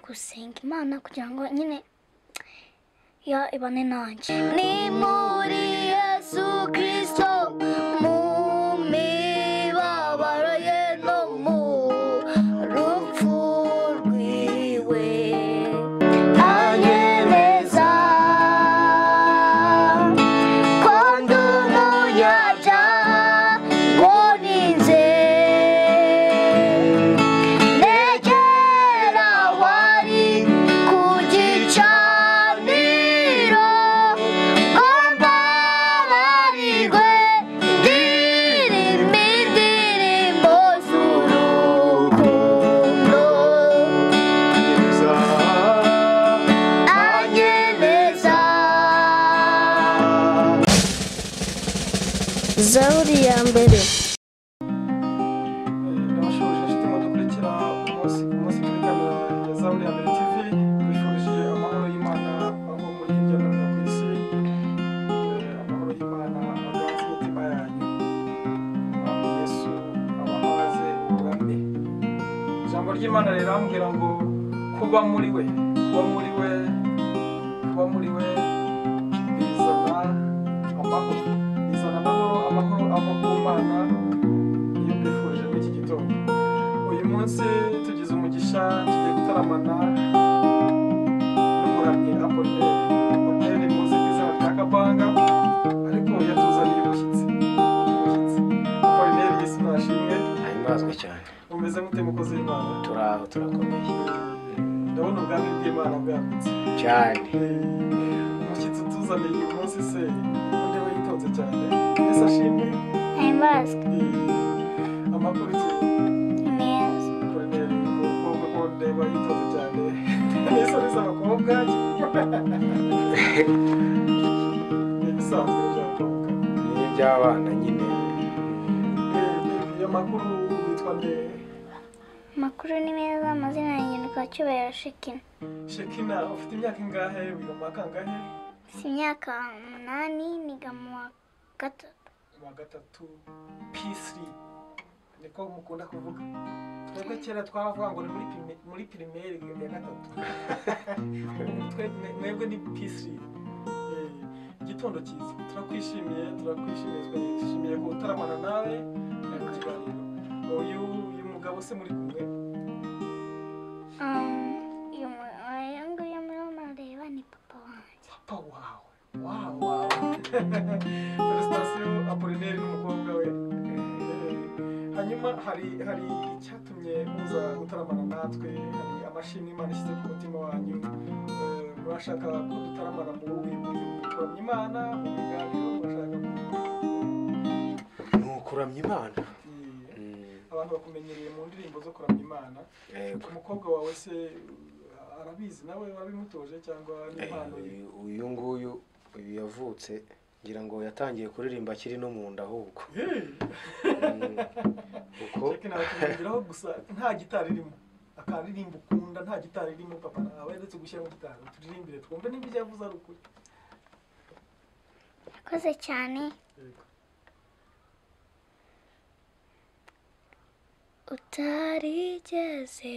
gusenga Imana kugira ngo nyine ya ibane nanjye. Ni muri Yesu Kristo mu mibabaro ye no mu rupfu rwiwe anyemeza kwandi umunyabyaha ngo ninze negera wari ku gicaniro ngo mbabarirwe ndirimba indirimbo z'urukundo anyemeza. Zaburi ya mbere. Ndabashoje inshuti mudukurikira umunsi kuri kamera ya Zaburi ya mbere TV. Twifurije amahoro y'Imana aho muri hirya no hino ku isi. Amahoro y'Imana aganze imitima yanyu. Yesu abahaze ubwami. Ijambo ry'Imana rirambwira ngo kuba muri we bizana amahoro ava ku Mana. Iyo twifurije muri iki gitondo, uyu munsi tugize umugisha tugiye gutaramana n'umuramyi Apollinaire muzi ku izina rya Kabanga, ariko yatuzaniye umushyitsi. Apollinaire, Yesu nashimwe. Ahimbazwe cyane. Umeze mute mukozi w'Imana? Turakomeye. Ndabona ubwami bw'Imana bwagutse cyane. Umushyitsi utuzaniye uyu munsi se undi we yitonze cyane. Yesu ashimwe. Ahimbazwe. Amakuru ki? Neza. Apollinaire umukobwa ko ndeba yitonze cyane. Yesu ariza abakobwa. Ni ibisanzwe by'abakobwa. Ni iby'abana nyine. Iyo makuru witwa nde? Amakuru ni meza, amazina yanjye ni Cyubahiro Shekinah. Shekinah, ufite imyaka ingahe? Wiga mu wa kangahe? Si imyaka 8, niga mu wa gatatu. Mu wa gatatu P3. Niko mukunda kuvuga. Twebwe kera twaravuga ngo ni muri primaire ya gatatu. Mwebwe ni P3. Igitondo cyiza. Turakwishimiye twishimiye ko utaramana nawe mu kiganiro. Uyu mugabo se muri kumwe? Uyu murareba ni papa wanjye. Papa wawe. Wow. Felicitations Apollinaire n'umukobwa we. Hanyuma hari icyatumye muza gutaramana natwe, hari amashimwe Imana ishyize ku mutima wanyu. Murashaka ko dutaramana mu kuramya Imana, mu biganiro murashaka kuramya Imana. Abantu bakumenyereye mu ndirimbo zo kuramya Imana. Umukobwa wawe se arabizi nawe warabimutoje cyangwa n'impano ye? Uyu yavutse ngira ngo yatangiye kuririmba akiri no mu nda ahubwo. Uko Shekinah gusa nta gitari irimo. Akaririmba ukunda nta gitari irimo, papa nawe yaretse gushyiramo gitari. Turirimbire twumve nimba ibyo yavuze ari ukuri. Murakoze cyane. Utarigeze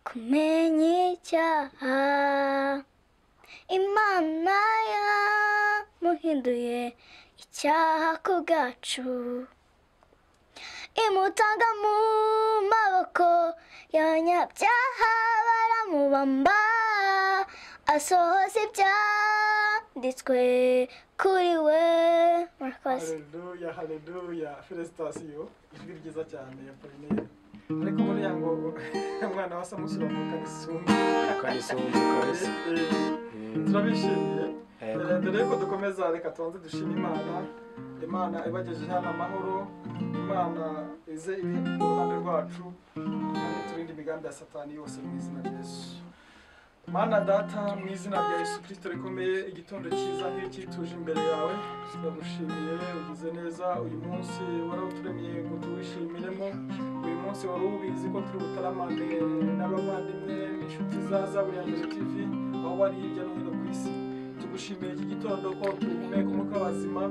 kumenya icyaha, Imana yamuhinduye icyaha ku bwacu, imutanga mu maboko y'abanyabyaha baramubamba, asohoza ibyanditswe kuri we. Murakoze. Haleluya. Felicitations. Ijwi ryiza cyane ya Apollinaire. Ariko buriya ngo umwana wa Samusura mu kanisumbu. Turabishimiye. Dore ko dukomeza, reka tubanze dushima Imana ibagejeje hano amahoro. Imana ize iri ku ruhande rwacu, turinde imigambi ya Satani yose mu izina rya Yesu. Mana Data, mu izina rya Yesu Kristo rikomeye, igitondo cyiza nk'iki tuje imbere yawe. Turagushimiye, ugize neza uyu munsi warawuturemeye ngo tuwishimiremo. Uyu munsi wari ubizi ko turi butaramane n'abavandimwe n'inshuti za Zaburi ya mbere TV aho bari hirya no hino ku isi. Tugushimiye iki gitondo ko tuhumeka umwuka w'abazima,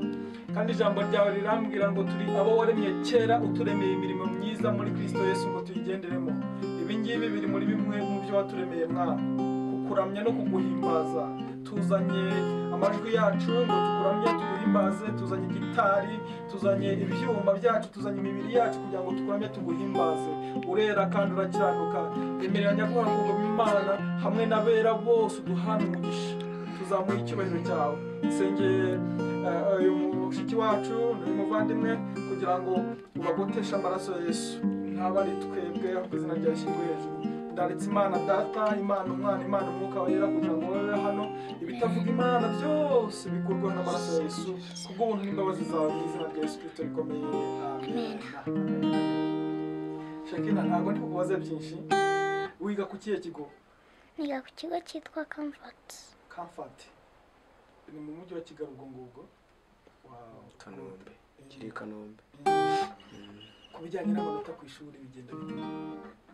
kandi ijambo ryawe rirambwira ngo turi abo waremye kera uturemeye imirimo myiza muri Kristo Yesu ngo tuyigenderemo. Ibi ngibi biri muri bimwe mu byo waturemeye Mwami, kukuramya no kuguhimbaza. Tuzanye amajwi yacu ngo tukuramye tuguhimbaze, tuzanye gitari, tuzanye ibyuma byacu, tuzanye imibiri yacu kugira ngo tukuramye tuguhimbaze. Urera kandi urakiranuka, emerera nyaguhora ngo Imana hamwe n'abera bose uduhane umugisha, tuzamuye icyubahiro cyawe. Sengeye uyu mushiki wacu n'umuvandimwe kugira ngo ubagoteshe amaraso ya Yesu, ntaba ari twebwe ahubwo izina ryawe rishyirwe hejuru. Ndaritse Imana Data, Imana Umwana, Imana Umwuka Wera kugira ngo babe hano, ibitavuga Imana byose bikurweho n'amaraso ya Yesu kubw'ubuntu n'imbabazi zawe mu izina rya Yesu Kristo rikomeye. Amen. Shekinah, ntabwo ndi kukubaza byinshi. Wiga ku kihe kigo? Niga ku kigo cyitwa Comfort. Comfort. Ni mu mujyi wa Kigali ubwo ngubwo. Wow. Kanombe. Kiri Kanombe. Ku bijyanye n'amanota ku ishuri bigenda bite?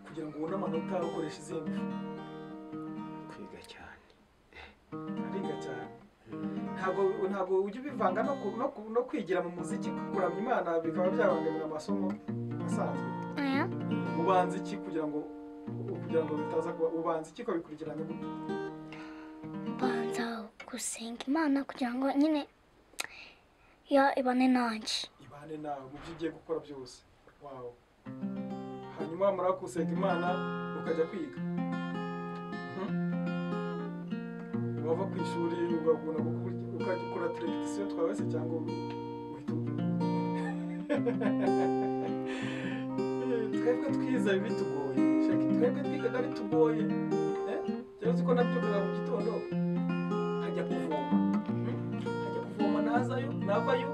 Kugira ngo ubone amanota ukoresha izindi? Kwiga cyane. Ariga cyane. Ntabwo ujya ubivanga no kwigira mu muziki, kuramya Imana bikaba byabangamira amasomo asanzwe. Aya. Ubanza iki kugira ngo bitaza kuba ubanza iki ko bikurikiranye gute? Banza gusenga Imana kugira ngo nyine ibane nanjye. Ibane nawe mu byo ugiye gukora byose. Wow. Hanyuma wamara gusenga Imana ukajya kwiga. Wava ku ishuri ugakunda ukajya ukora repetition twawe se cyangwa uhita twebwe twiza bitugoye. Twebwe twigaga bitugoye. Cyangwa se ko nabyukaga mu gitondo nkajya kuvoma navayo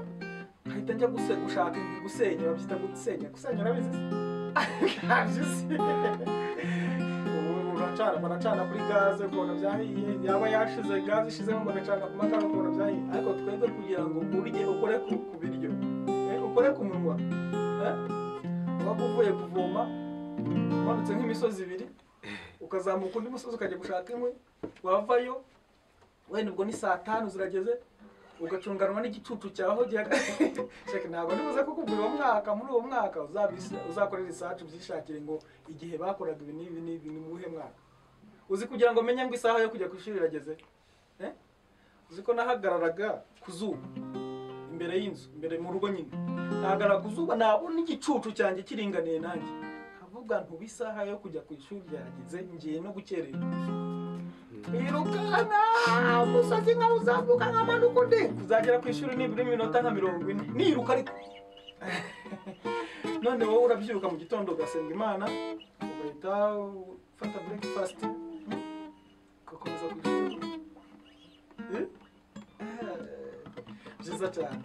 nkahita njya gushaka gusenya, babyita gusenya urabizi se? Baracana kuri gaze ukabona byahiye, yaba yashize gaze ishizemo bagacana ku makara ukabona byahiye. Ariko twebwe kugira ngo urye ukore ku biryo, ukore ku munwa, waba uvuye kuvoma umanutse nk'imisozi ibiri ukazamuka undi musozi ukajya gushaka inkwi, wavayo wenda ubwo ni saa 5 zirageze ugacunganwa n'igicucu cyaho gihagaze. Ntabwo nibuze kukubwira muri uwo mwaka uzakorera research byishakire ngo igihe bakoraga ibi n'ibi ni muhe mwaka. Uzi kugira ngo menye ngo isaha yo kujya ku ishuri irageze. Uzi ko nahagararaga ku zuba imbere y'inzu, imbere mu rugo nyine nahagarara ku zuba nabona igicucu cyanjye kiringaniye nanjye, nkavuga ntuba isaha yo kujya ku ishuri yageze, ngiye no gukerera. Irukana umusozi nka uzamuka nk'amanuko nde kuzagera ku ishuri nibura iminota nka 40 niruka. Ariko none wowe urabyuka mu gitondo ugasenga Imana ugahita ufata breakfast ugakomeza ku ishuri. Byiza cyane.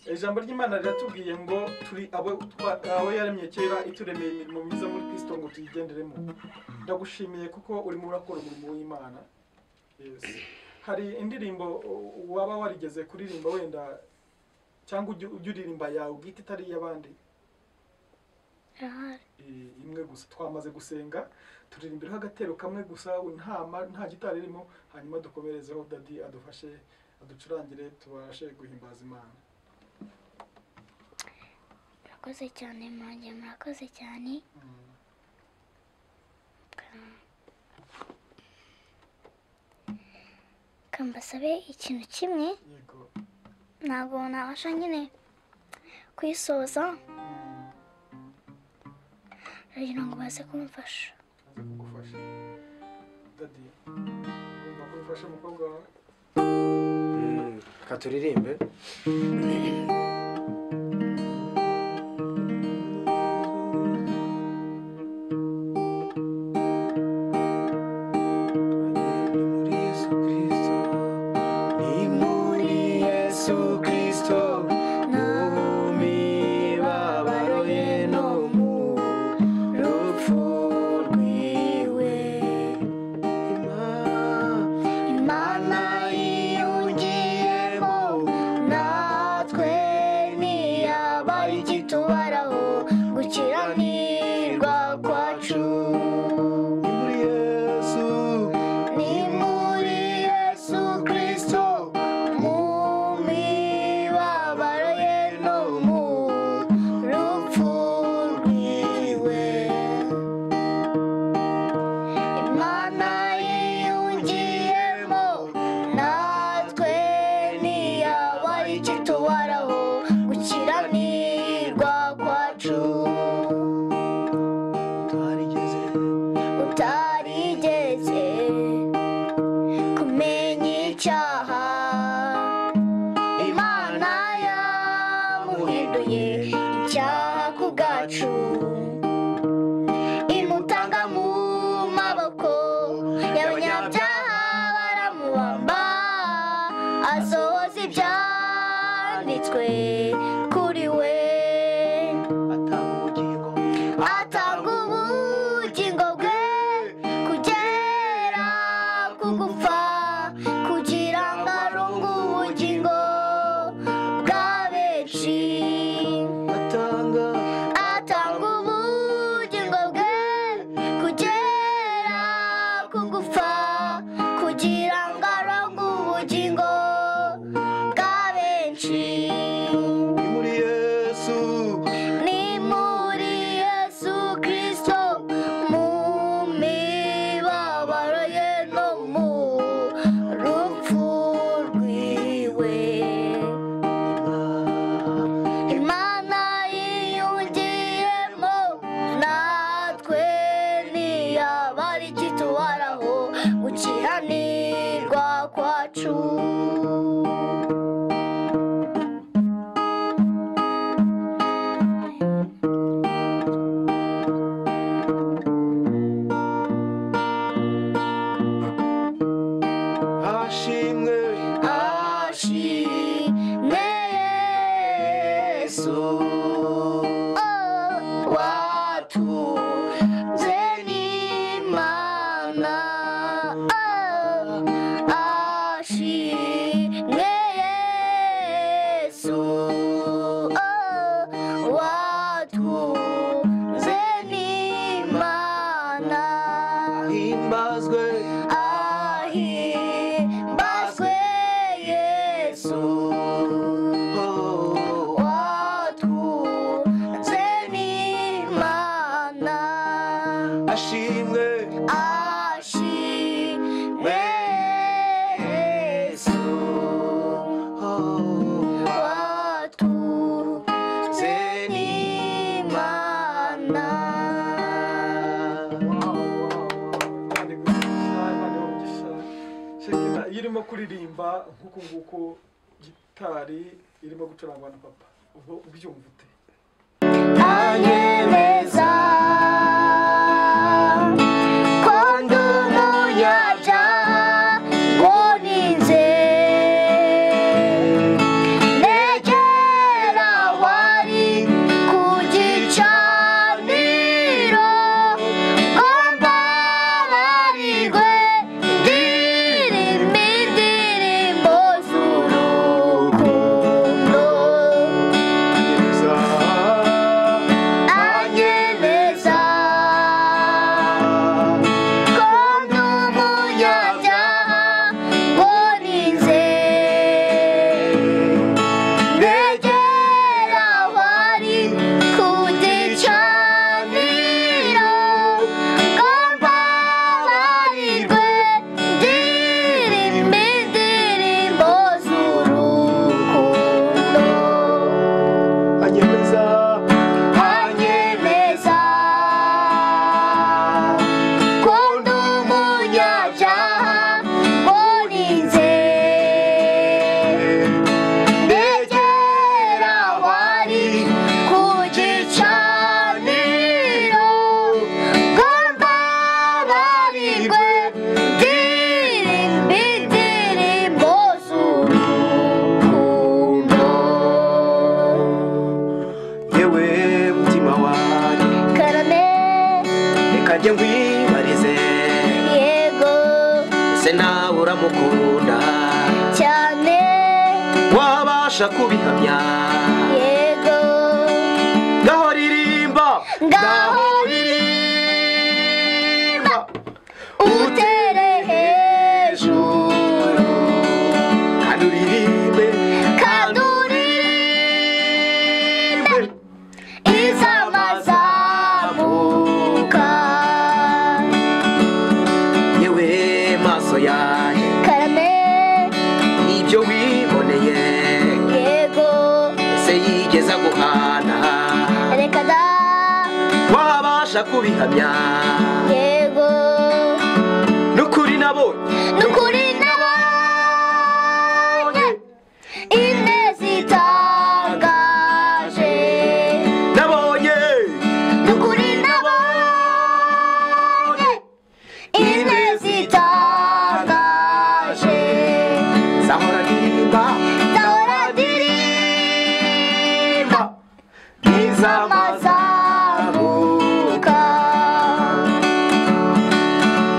Ijambo ry'Imana riratubwiye ngo turi abo yaremye kera ituremeye imirimo myiza muri Kristo ngo tuyigenderemo. Ndagushimiye kuko urimo urakora umurimo w'Imana. Yes. Hari indirimbo waba warigeze kuririmba wenda cyangwa ujya uririmba yawe ubwite itari y'abandi? Imwe gusa. Twamaze gusenga turirimbira agatero kamwe gusa, nta gitari irimo, hanyuma dukomerezeho Daddy adufashe aducurangire tubashe guhimbaza Imana. Murakoze cyane mwanjye, murakoze cyane. Kambasabe ikintu kimwe. Yego. Ntabwo nabasha nyine kwisoza. Rero ngo baze kumfasha. Baze kugufasha. Daddy, urumva ko ufashe umukobwa wawe? Katuririmbe. Imana yiyungiyemo natwe ashimwe ashimwe Yesu watuze n'Imana. Shekinah iyo irimo kuririmba nk'uko nguko gitari irimo gucurangwa na papa ubu ubyumva ute? Anyemeza kondo umuyaga woninze negera wari ku gicaniro ngomba barirwe ndirimba indirimbo z'urukundo. Anyemeza kondo umuyaga woninze negera wari ku gicaniro ngomba barirwe ndirimba indirimbo z'urukundo. anyemeza Anyemeza kondo umuyaga woninze negera wari ku gicaniro ngomba barirwe ndirimba indirimbo z'urukundo. yewe mutima wanjye Karame reka njye nkwibarize yego ese nawe uramukunda cyane wabasha kubihamya yego ngaho ririmba ngaho ririmba utere hejuru kandi uririmbe kandi uririmbe izamazamuka. yewe maso yanjye Karame ibyo wiboneye yego ese yigeza guhana reka da wabasha kubihamya yego n'ukuri nabonye nukuri nabonye ineza itangaje. nabonye Nukuri nabonye ineza itangaje. zahora ndirimba Ndahora ndirimba izamazamuka.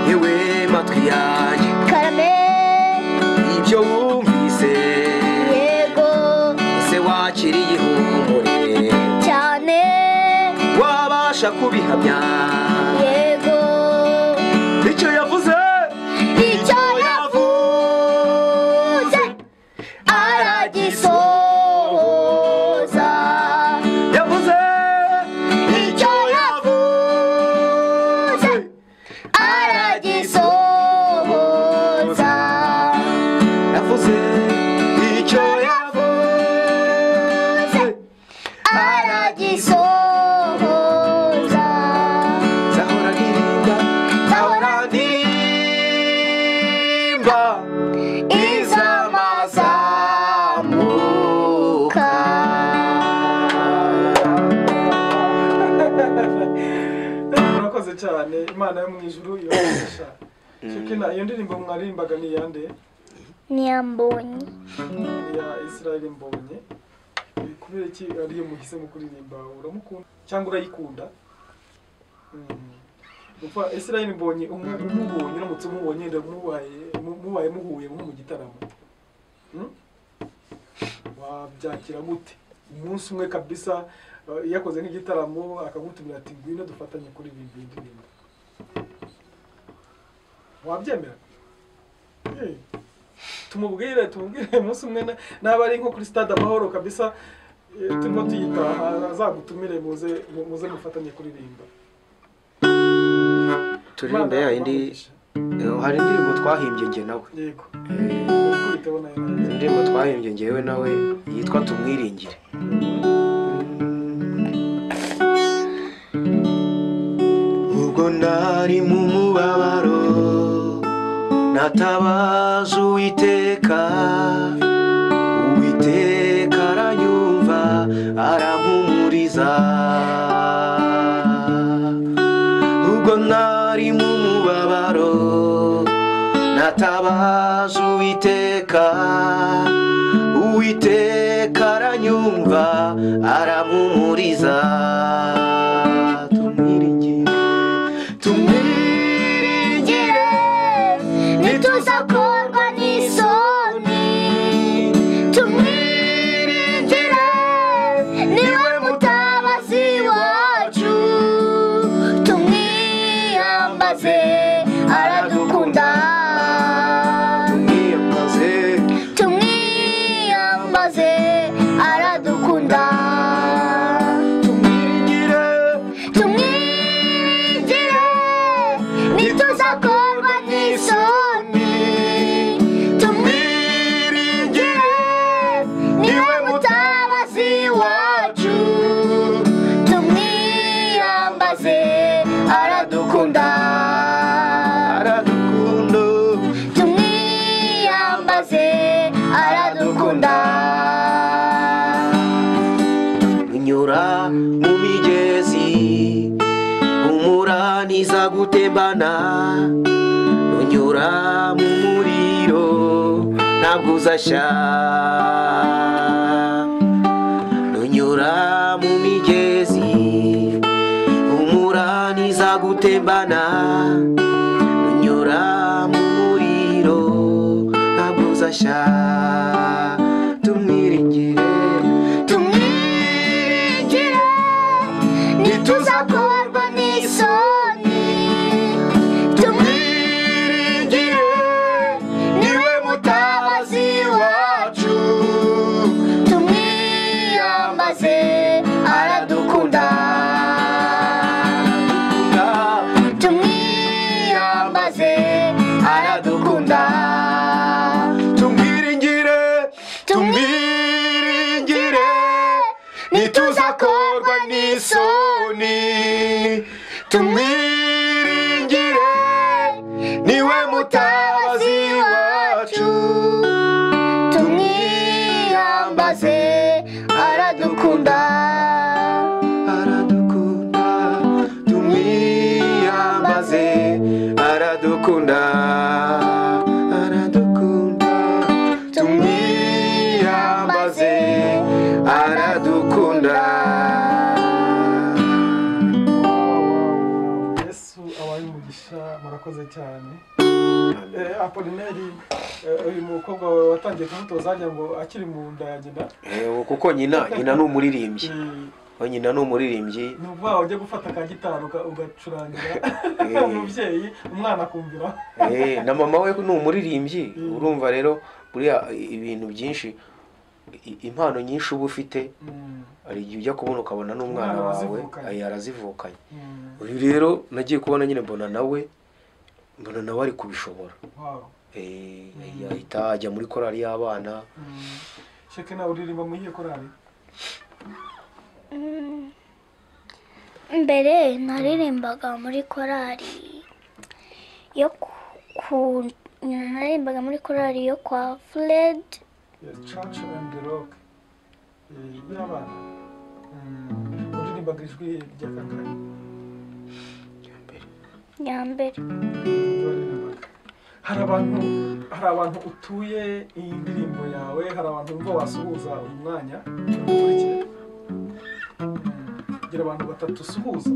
yewe matwi yanjye Karame ibyo wumvise yego ese wakiriye ihumure cyane wabasha kubihamya yego icyo yavuze icyo yavuze aragisohoza. yavuze Icyo yavuze aragisohoza. yavuze icyo yavuze Aragisohoza. zahora ndirimba zahora ndirimba izamazamuka. Murakoze cyane Imana yo mu ijuru ibagisha. Shekinah iyo ndirimbo mwaririmbaga ni yande? Ni Ambonyi. Ya Israel Mbonye. Kubera iki ariyo muhisemo kuririmba uramukunda cyangwa urayikunda? Upfa Israel Mbonye umubonye uramutse umubonye mubaye muhuye nko mu gitaramo. Wabyakira gute? Umunsi umwe kabisa yakoze nk'igitaramo akagutumira ati ngwino dufatanye kuri ibi ndirimbo. Wabyemera? Tumubwire umunsi umwe naba ari nko kuri stade Amahoro kabisa turimo tuyitaha azagutumire muze mufatanye kuririmba. turirimba ya indi hari indirimbo twahimbye nge nawe. Yego. Indirimbo twahimbye ngewe nawe yitwa Tumwiringire. Ubwo nari mu mubabaro natabaza Uwiteka, Uwiteka aranyumva arampumuriza. Ubwo nari mu mubabaro natabaza Uwiteka, Uwiteka aranyumva arampumuriza. tumwiringire ntituzakorwa n'isoni, tumwiringire niwe mutabazi wacu, tumwiyambaze aradukunda, tumwiyambaze aradukunda. Ntituzakorwa n'isoni, tumwiringire niwe mutabazi wacu, tumwiyambaze aradukunda, tumwiyambaze aradukunda. Unyura mu migezi umuraniza gutembana, nunyura mu muriro ntabwo uzashya, nunyura mu migezi umuraniza gutembana, nunyura mu muriro ntabwo uzashya. Tumwiringire, tumwiringire ntituzakorwa n'isoni, tumwiringire niwe mutabazi wacu, tumwiyambaze aradukunda, tumwiyambaze aradukunda. tumwiringire, tumwiringire ntituzakorwa n'isoni, tumwiringire niwe mutabazi wacu, tumwiyambaze aradukunda, aradukunda, tumwiyambaze aradukunda, aradukunda, tumwiyambaze aradukunda. Yesu abaye umugisha. Murakoze cyane. Apollinaire, uyu mukobwa watangiye kumutoza hajya ngo akiri mu nda ya nyina, kuko nyina ni umuririmbyi. Nyina ni umuririmbyi. ni ubwo ujya gufata ka gitari ugacurangira umubyeyi, umwana akumvira. Na mama we ni umuririmbyi. Urumva rero buriya ibintu byinshi, impano nyinshi uba ufite, hari igihe ujya kubona ukabona n'umwana wawe yarazivukanye. Uyu rero nagiye kubona nyine mbona nawe ari kubishobora. Yahita ajya muri korali y'abana. Shekinah, uririmba muri iyo korali? Mbere naririmbaga muri korali yo kwa Fred. Church and the Rock y'abana. Uririmbaga ijwi rya kangahe? Ya mbere. Hari abantu utuye iyi ndirimbo yawe, hari abantu bumva wasuhuza umwanya ukurikira. Gira abantu batatu usuhuza,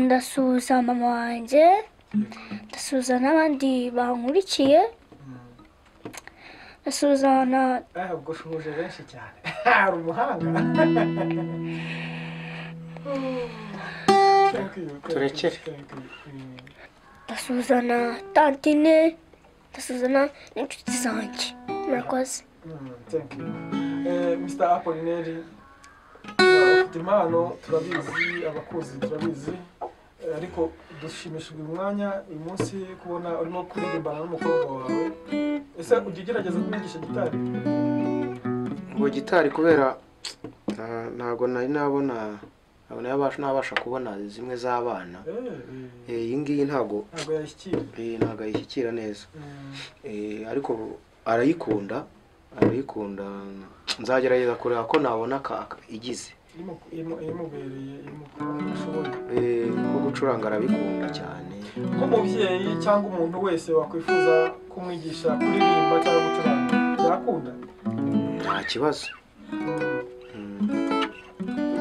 ndasuhuza mama wanjye, ndasuhuza n'abandi bankurikiye, ndasuhuza na ubwo shuhuje benshi cyane. Hari umuhanga. Turekere. ndasuhuza na tantine, ndasuhuza n'inshuti zanjye. Murakoze. Thank you. Mr. Apollinaire, ufite ufite impano turabizi abakozi turabizi ariko dushimishijwe umwanya uyu munsi kubona urimo kuririmbana n'umukobwa wawe ese ujya ugerageza kumwigisha gitari ngo gitari kubera ntago nari nabasha kubona zimwe z'abana iyi ngiyi ntago yashyikira neza ariko arayikunda nzagerageza kureba ko nabona igize ko gucuranga arabikunda cyane nk'umubyeyi cyangwa umuntu wese wakwifuza kumwigisha kuririmba cyangwa gucuranga yakunda nta kibazo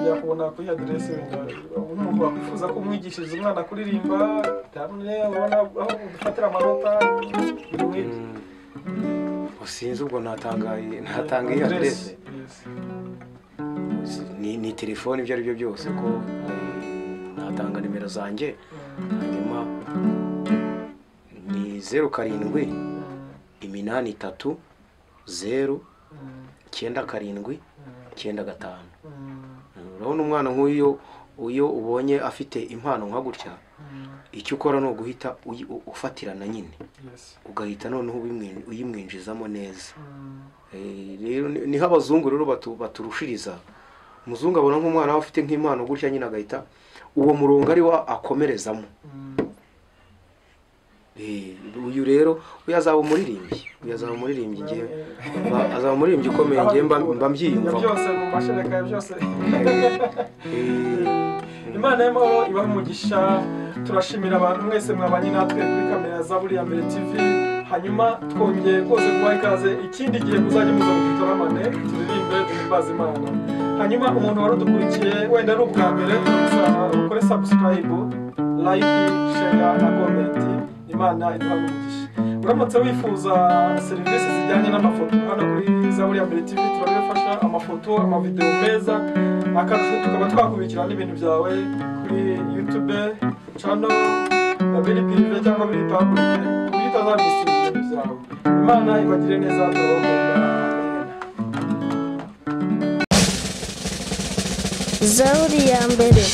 yakubona kuri aderese umuntu wakwifuza kumwigishiriza umwana kuririmba cyane ubona aho ufatira amanota sinzi ubwo natanga iyi aderese ni telefone ibyo ari byo byose ko natanga nimero zanjye hanyuma ni 07 83 0 97 95 urabona umwana nk'uyo ubonye afite impano nka gutya icyo ukora no guhita ufatirana nyine ugahita noneho uyimwinjizamo neza rero niho abazungu rero baturushiriza umuzungu abona nk'umwana afite nk'impano gutya nyine agahita uwo murongo ari wa akomerezamo uyu rero azaba umuririmbyi ngiye azaba umuririmbyi ukomeye ngiye mba mbyiyumva byose mu mashereka byose Imana y'amahoro ibahe umugisha turashimira abantu mwese mwabanye natwe kuri kamera ya Zaburi ya Mbere TV hanyuma twongeye rwose kubaha ikaze ikindi gihe muzajya muza kudutoramane turirimbe duhimbaze Imana hanyuma umuntu wari udukurikiye wenda ari ubwa mbere ukore subscribe like share na comment Imana ibahe umugisha uramutse wifuza serivisi zijyanye n'amafoto hano kuri Zaburi ya Mbere TV turabifasha amafoto amavideo meza akarusho tukaba twakubikira n'ibintu byawe kuri YouTube channel biri privé cyangwa biri public bitazabisira ibintu byawe Imana ibagire neza Zaburi ya Mbere.